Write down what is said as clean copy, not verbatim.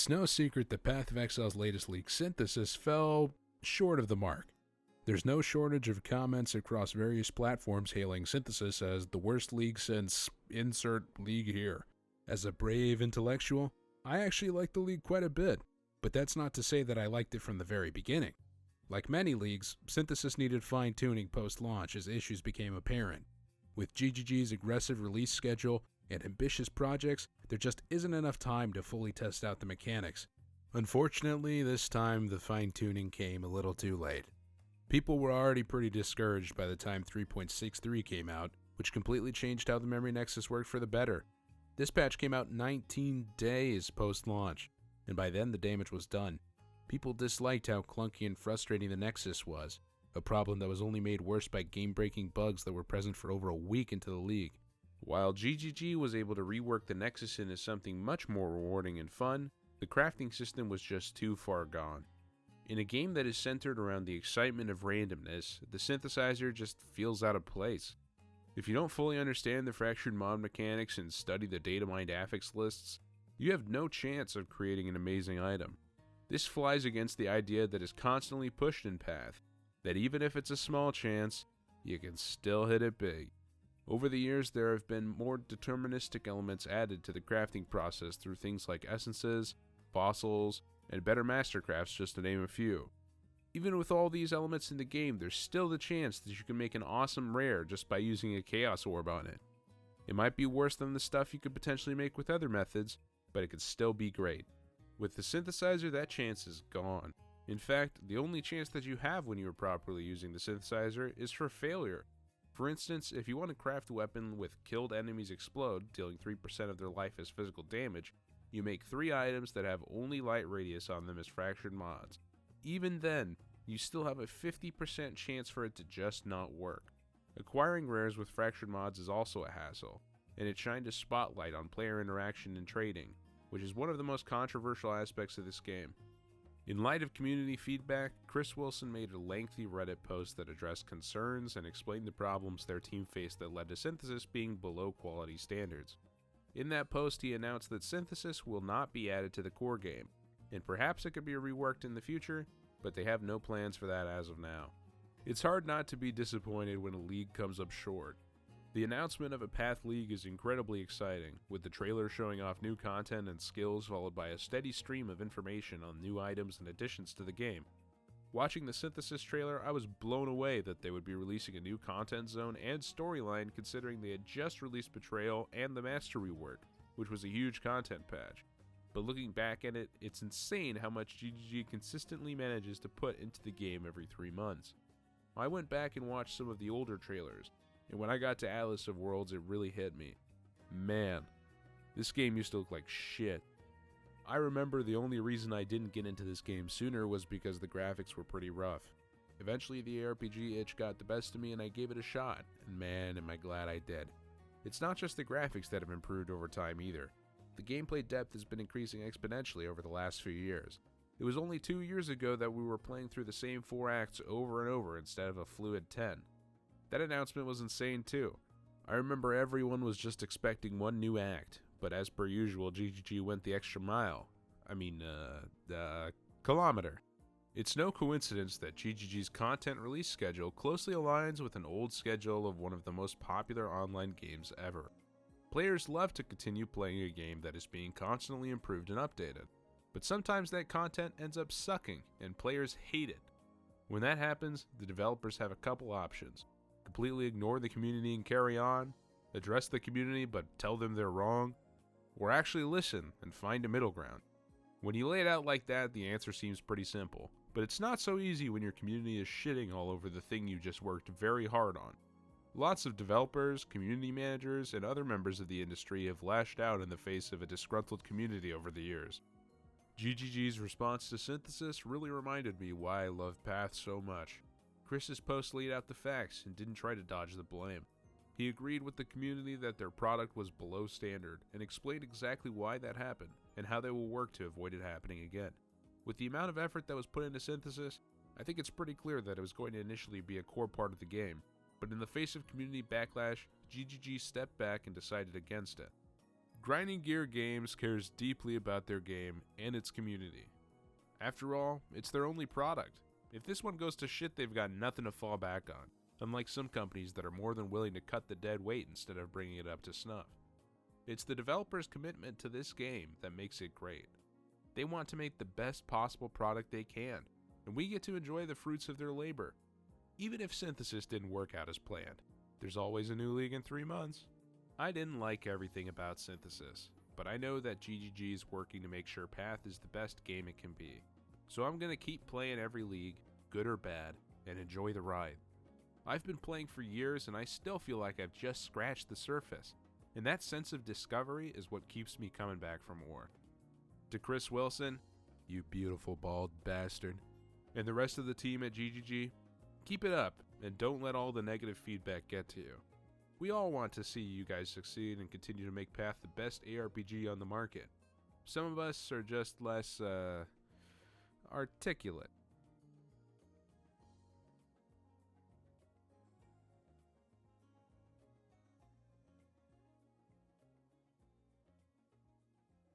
It's no secret that Path of Exile's latest leak, Synthesis, fell short of the mark. There's no shortage of comments across various platforms hailing Synthesis as the worst league since insert league here. As a brave intellectual, I actually like the league quite a bit, but that's not to say that I liked it from the very beginning. Like many leagues, Synthesis needed fine-tuning post-launch as issues became apparent. With GGG's aggressive release schedule and ambitious projects, there just isn't enough time to fully test out the mechanics. Unfortunately, this time the fine-tuning came a little too late. People were already pretty discouraged by the time 3.63 came out, which completely changed how the Memory Nexus worked for the better. This patch came out 19 days post-launch, and by then the damage was done. People disliked how clunky and frustrating the Nexus was, a problem that was only made worse by game-breaking bugs that were present for over a week into the league. While GGG was able to rework the Nexus into something much more rewarding and fun, the crafting system was just too far gone. In a game that is centered around the excitement of randomness, the synthesizer just feels out of place. If you don't fully understand the fractured mod mechanics and study the data mined affix lists, you have no chance of creating an amazing item. This flies against the idea that is constantly pushed in Path, that even if it's a small chance, you can still hit it big. Over the years, there have been more deterministic elements added to the crafting process through things like essences, fossils, and better mastercrafts, just to name a few. Even with all these elements in the game, there's still the chance that you can make an awesome rare just by using a Chaos Orb on it. It might be worse than the stuff you could potentially make with other methods, but it could still be great. With the synthesizer, that chance is gone. In fact, the only chance that you have when you are properly using the synthesizer is for failure. For instance, if you want to craft a weapon with killed enemies explode, dealing 3% of their life as physical damage, you make 3 items that have only light radius on them as fractured mods. Even then, you still have a 50% chance for it to just not work. Acquiring rares with fractured mods is also a hassle, and it shined a spotlight on player interaction and trading, which is one of the most controversial aspects of this game. In light of community feedback, Chris Wilson made a lengthy Reddit post that addressed concerns and explained the problems their team faced that led to Synthesis being below quality standards. In that post, he announced that Synthesis will not be added to the core game, and perhaps it could be reworked in the future, but they have no plans for that as of now. It's hard not to be disappointed when a league comes up short. The announcement of a Path League is incredibly exciting, with the trailer showing off new content and skills followed by a steady stream of information on new items and additions to the game. Watching the Synthesis trailer, I was blown away that they would be releasing a new content zone and storyline considering they had just released Betrayal and the Master rework, which was a huge content patch. But looking back at it, it's insane how much GGG consistently manages to put into the game every 3 months. I went back and watched some of the older trailers, and when I got to Atlas of Worlds it really hit me. Man, this game used to look like shit. I remember the only reason I didn't get into this game sooner was because the graphics were pretty rough. Eventually the ARPG itch got the best of me and I gave it a shot, and man am I glad I did. It's not just the graphics that have improved over time either. The gameplay depth has been increasing exponentially over the last few years. It was only 2 years ago that we were playing through the same 4 acts over and over instead of a fluid 10. That announcement was insane too. I remember everyone was just expecting one new act, but as per usual, GGG went the extra mile. Kilometer. It's no coincidence that GGG's content release schedule closely aligns with an old schedule of one of the most popular online games ever. Players love to continue playing a game that is being constantly improved and updated, but sometimes that content ends up sucking and players hate it. When that happens, the developers have a couple options. Completely ignore the community and carry on, address the community but tell them they're wrong, or actually listen and find a middle ground. When you lay it out like that, the answer seems pretty simple, but it's not so easy when your community is shitting all over the thing you just worked very hard on. Lots of developers, community managers, and other members of the industry have lashed out in the face of a disgruntled community over the years. GGG's response to Synthesis really reminded me why I love Path so much. Chris's post laid out the facts and didn't try to dodge the blame. He agreed with the community that their product was below standard and explained exactly why that happened and how they will work to avoid it happening again. With the amount of effort that was put into Synthesis, I think it's pretty clear that it was going to initially be a core part of the game, but in the face of community backlash, GGG stepped back and decided against it. Grinding Gear Games cares deeply about their game and its community. After all, it's their only product. If this one goes to shit, they've got nothing to fall back on, unlike some companies that are more than willing to cut the dead weight instead of bringing it up to snuff. It's the developer's commitment to this game that makes it great. They want to make the best possible product they can, and we get to enjoy the fruits of their labor. Even if Synthesis didn't work out as planned, there's always a new league in 3 months. I didn't like everything about Synthesis, but I know that GGG is working to make sure Path is the best game it can be. So I'm going to keep playing every league, good or bad, and enjoy the ride. I've been playing for years and I still feel like I've just scratched the surface, and that sense of discovery is what keeps me coming back for more. To Chris Wilson, you beautiful bald bastard, and the rest of the team at GGG, keep it up and don't let all the negative feedback get to you. We all want to see you guys succeed and continue to make Path the best ARPG on the market. Some of us are just less, articulate.